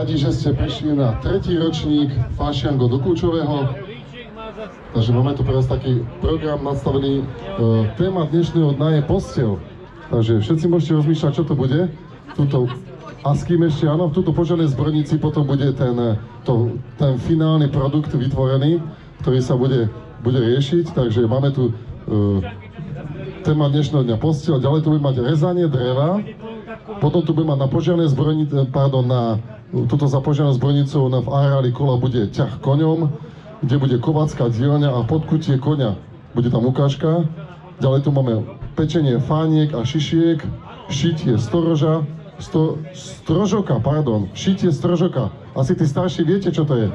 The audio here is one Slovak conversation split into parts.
radi, že ste prišli na 3. ročník Fášiango do Kľúčového. Takže máme tu pre vás taký program nastavený. Téma dnešného dňa je posteľ. Takže všetci môžete rozmýšľať, čo to bude. A s kým ešte, áno, v túto požiarnej zbrojnici potom bude ten finálny produkt vytvorený, ktorý sa bude riešiť. Takže máme tu téma dnešného dňa posteľ. Ďalej tu bude mať rezanie dreva. Potom tu bude mať na požiarnej zbrojnici, tuto za požiarnou zbrojnicou v areáli kola bude ťah koňom, kde bude kovácká dielňa a podkutie koňa. Bude tam ukážka. Ďalej tu máme pečenie fániek a šišiek, šitie šitie strožoka. Asi tí starší viete, čo to je?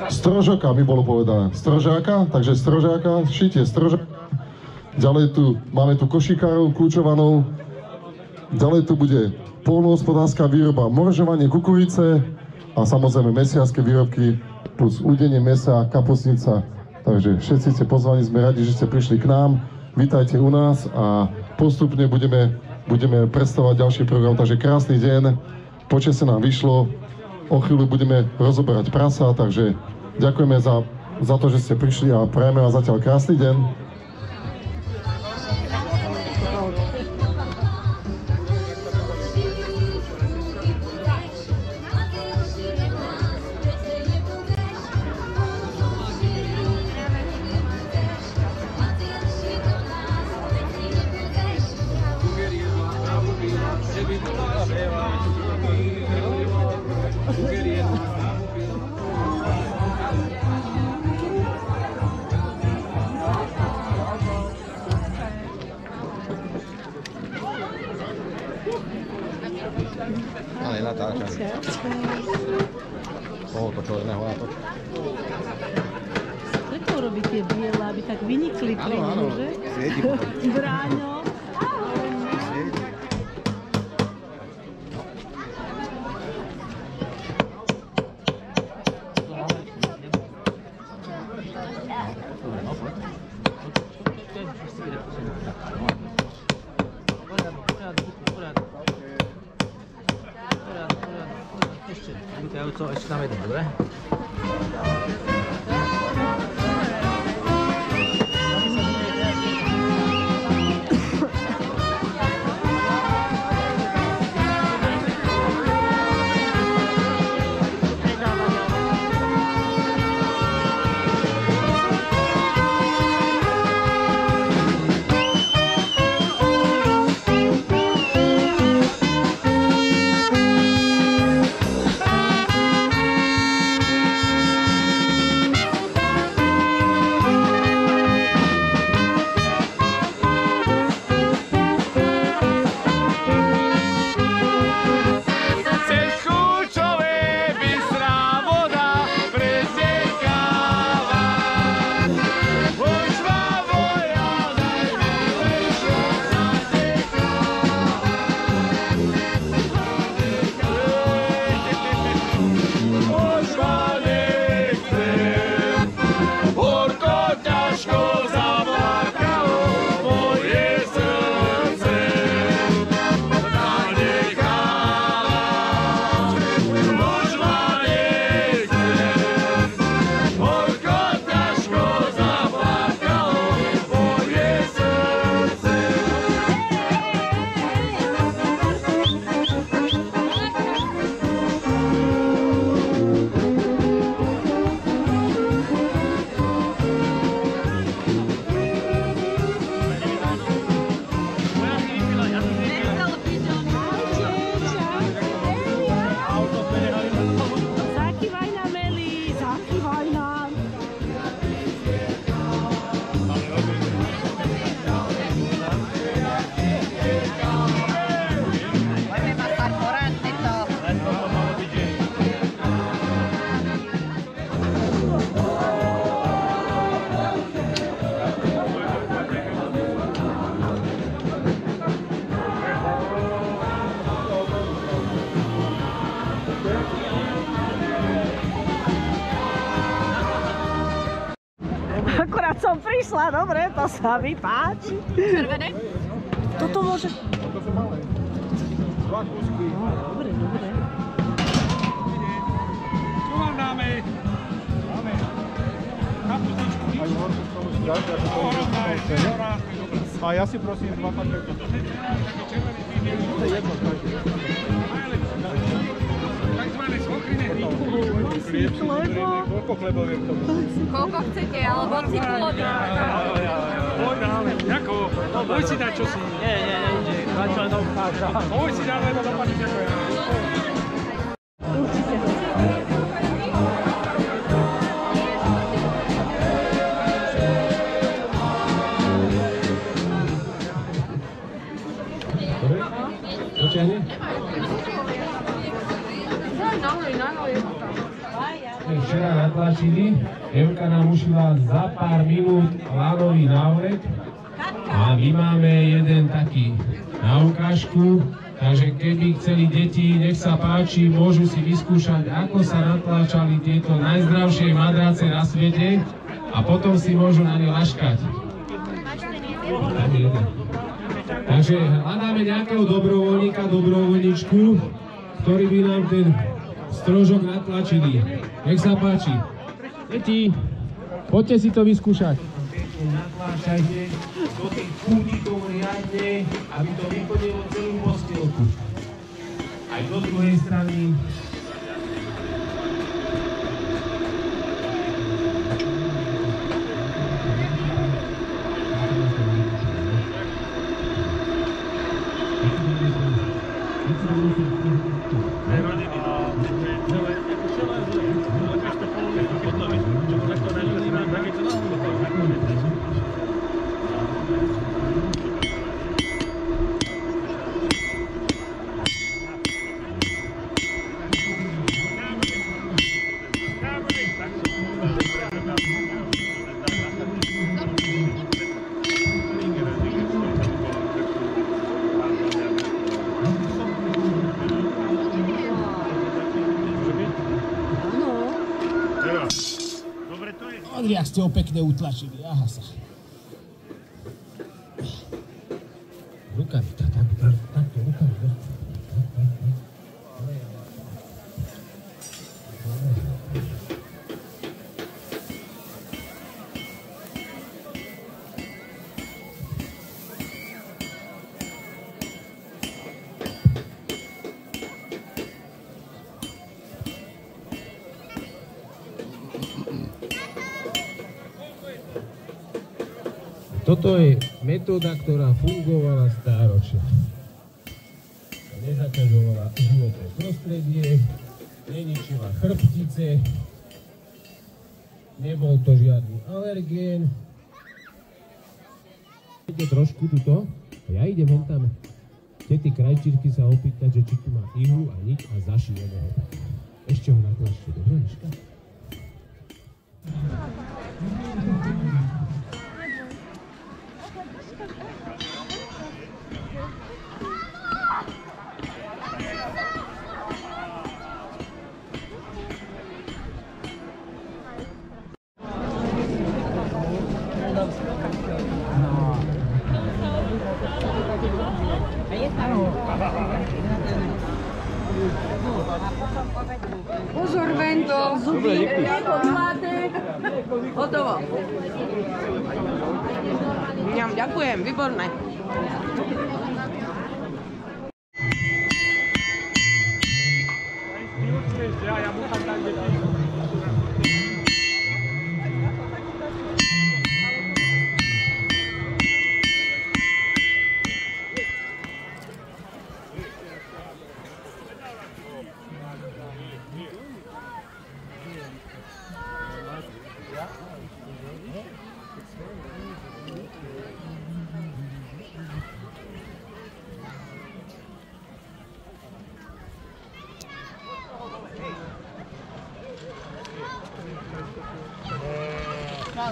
Strožoka mi bolo povedané. Strožáka, takže strožáka, šitie strožáka. Ďalej tu máme košikárov kľúčovanou. Ďalej tu bude poľnohospodárska výroba, moržovanie kukurice a samozrejme mesiarske výrobky plus udenie mesa, kapustnica. Takže všetci ste pozvaní, sme radi, že ste prišli k nám. Vítajte u nás a postupne budeme predstavovať ďalší program. Takže krásny deň, počasie nám vyšlo, o chvíľu budeme rozoberať prasa, takže ďakujeme za to, že ste prišli a prajeme vám zatiaľ krásny deň. Ale natáčam. Toľko čorného a to. Preto robí tie biele, aby tak vynikli pri ňu, že? Svieti potom. Bráňo. Svieti. Ešte tam jeden, dobre? Akurát som prišla, dobre, to sa mi páči. Toto môže... Toto sú malé. Dva kúsky. Dobre, dobre. máme kaputičku. A ja si prosím 2 patriky. To je jedno, Takzvané svokrine. koľko chlebov je k tomu? Koľko chcete, alebo cipulovi? Jako? Môj si dať čosi. Nie, ide. Zatiaľ dochádza. Môj si dať, lebo dopadne ako ja. Počiahne? Včera natlačili, Evka nám ušila za pár minút lanový návrh a my máme jeden taký na ukážku, takže keby chceli deti, nech sa páči, môžu si vyskúšať, ako sa natláčali tieto najzdravšie madrace na svete a potom si môžu na ne laškať. Takže hľadáme nejakého dobrovoľníka, dobrovoľničku, ktorý by nám ten strožok natlačili. Nech sa páči. Deti, poďte si to vyskúšať. Natláčajte do tých kútikov riadne, aby to vyplnilo celú postielku. Aj do druhej strany. Jak ste ho pekne utlačili, aha sa. Rukami, takto, rukami. Toto je metóda, ktorá fungovala stáročia. Nezakažovala životné prostredie, neničila chrbtice, nebol to žiadny alergén. Idete trošku tuto, ja idem hen tam tety krajčírky sa opýtať, že či tu má ihlu a niť a zašijeme ho. Ešte ho natlačte, dobre, Miška? Pozor, Vento, zuby, podláte. Hotovo. Ďakujem, výborné.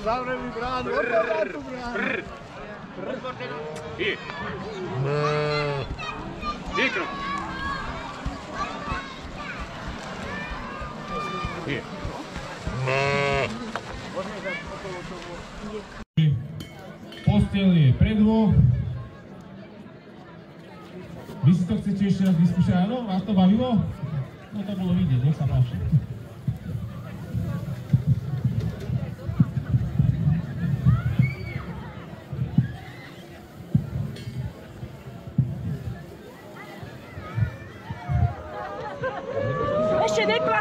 Zavre mi bránu, otvára tu bránu. Hier. Hier. Hier. Posteľ je pre dvoch. Vy si to chcete ešte raz vyskúšať, áno? Vás to bavilo? No to bolo vidieť, nech sa páči.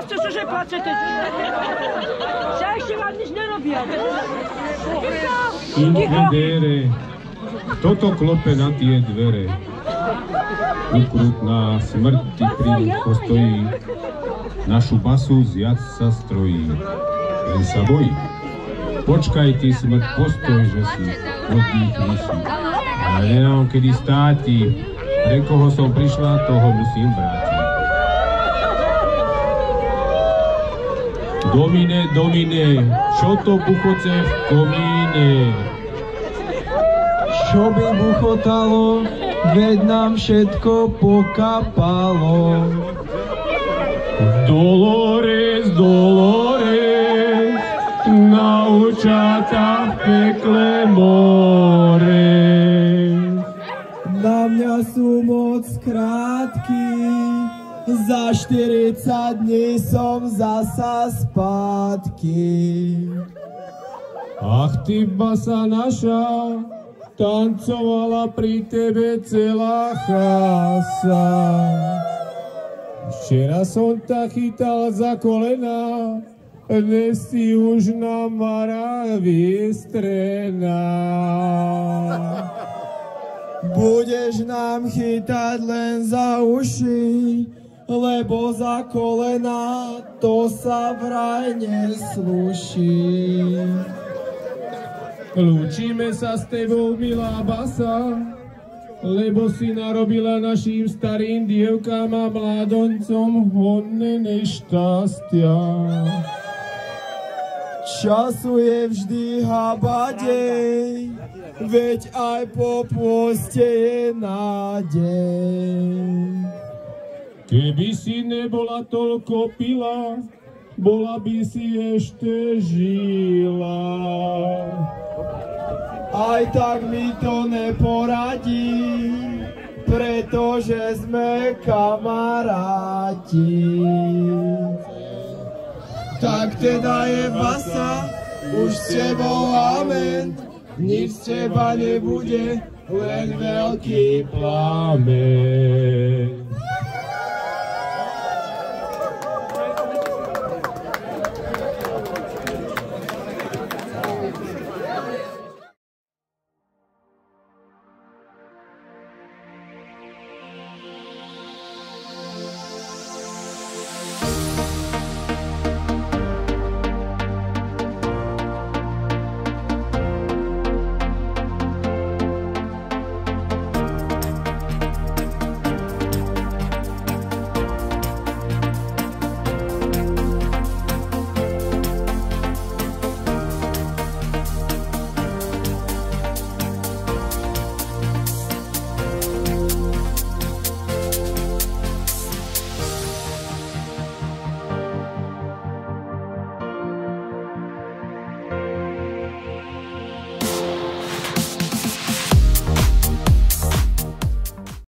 Ešte sa, že plačete. Že ešte vám nič nerobia. Invidere, toto klope na tie dvere. Ukrutná smrť ti pri postojí, našu basu zjad sa strojí. Len sa bojí. Počkaj ty smrť, postoj, že si, oddychni si. Ale nemám kedy státi, pre koho som prišla, toho musím vrátiť. Domine, domine, čo to buchoce v komíne? Čo by buchotalo, veď nám všetko pokapalo. Dolores, Dolores, naučata v pekle more. Na mňa sú moc krátky, za 40 dní som zasa spátky. Ach ty basa naša, tancovala pri tebe celá chása. Včera som ta chytal za kolena, dnes si už na mara vystrená. Budeš nám chytať len za uši, lebo za kolena to sa vraj nesluší. Lúčime sa s tebou, milá basa, lebo si narobila našim starým dievkám a mladoncom hodné nešťastia. Času je vždy habadej, veď aj po pôste je nádej. Keby si nebola toľko pila, bola by si ešte žila. Aj tak mi to neporadí, pretože sme kamaráti. Tak teda je basa, už s tebou amen, nič z teba nebude, len veľký plamen.